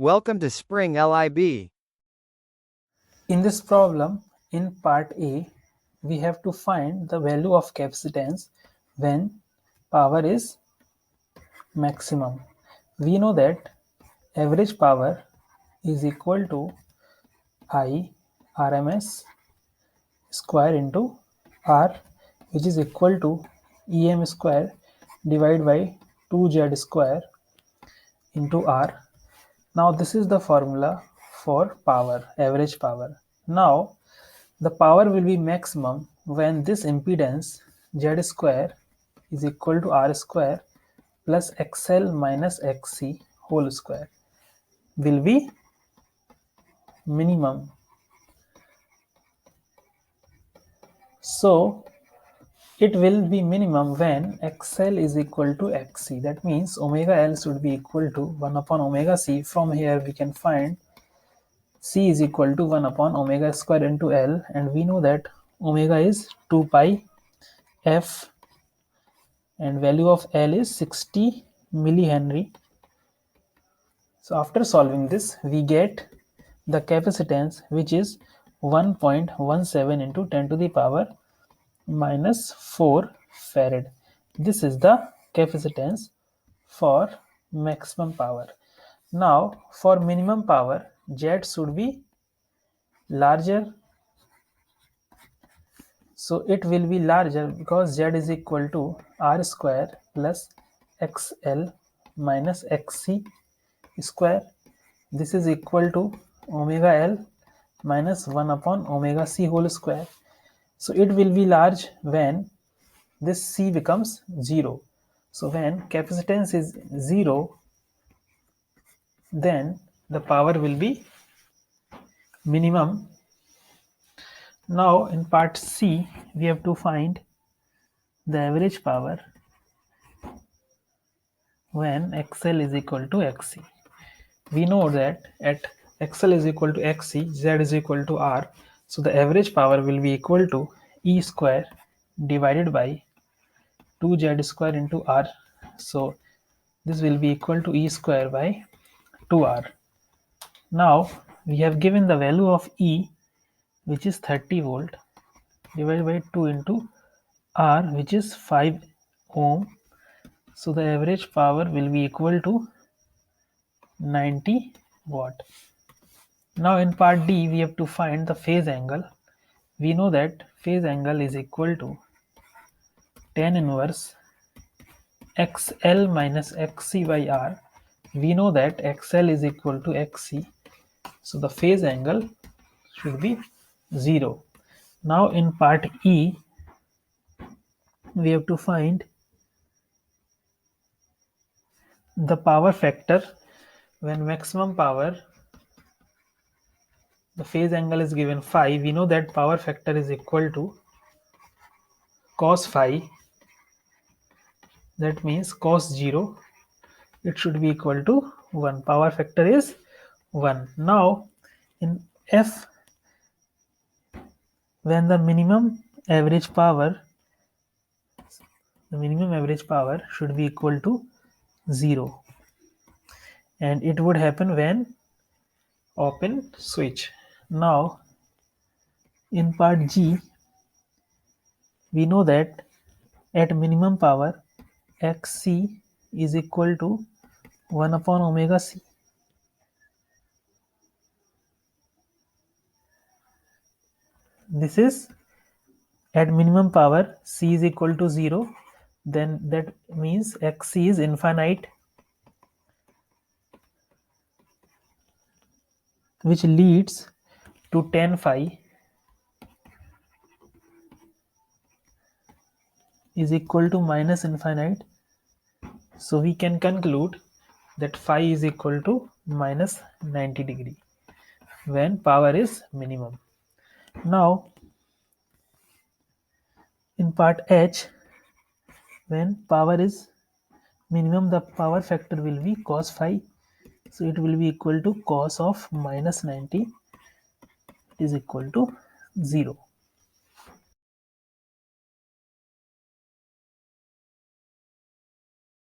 Welcome to Spring LIB. In this problem, in part A, we have to find the value of capacitance when power is maximum. We know that average power is equal to I RMS square into R, which is equal to EM square divided by 2Z square into R. Now this is the formula for power, average power. Now the power will be maximum when this impedance Z square is equal to R square plus XL minus XC whole square will be minimum. So it will be minimum when XL is equal to XC. That means omega L should be equal to 1 upon omega C. From here we can find C is equal to 1 upon omega square into L, and we know that omega is 2 pi F and value of L is 60 millihenry. So after solving this, we get the capacitance, which is 1.17 into 10 to the power minus 4 farad. This is the capacitance for maximum power. Now for minimum power, Z should be larger. So it will be larger because Z is equal to R square plus XL minus XC square. This is equal to omega L minus 1 upon omega C whole square. So it will be large when this C becomes 0. So when capacitance is 0, then the power will be minimum. Now in part C, we have to find the average power when XL is equal to XC. We know that at XL is equal to XC, Z is equal to R. So the average power will be equal to E square divided by 2Z square into R. So this will be equal to E square by 2R. Now we have given the value of E, which is 30 volt, divided by 2 into R, which is 5 ohm. So the average power will be equal to 90 watt. Now in part D, we have to find the phase angle. We know that phase angle is equal to tan inverse XL minus XC by R. We know that XL is equal to XC. So the phase angle should be 0. Now in part E, we have to find the power factor when maximum power, the phase angle is given phi. We know that power factor is equal to cos phi. That means cos 0, it should be equal to 1. Power factor is 1. Now in F, when the minimum average power should be equal to 0, and it would happen when open switch. Now in part G, we know that at minimum power XC is equal to 1 upon omega C. This is at minimum power C is equal to 0, then that means XC is infinite, which leads to tan phi is equal to minus infinite. So we can conclude that phi is equal to minus 90 degree when power is minimum. Now in part H, when power is minimum, the power factor will be cos phi. So it will be equal to cos of minus 90 is equal to 0.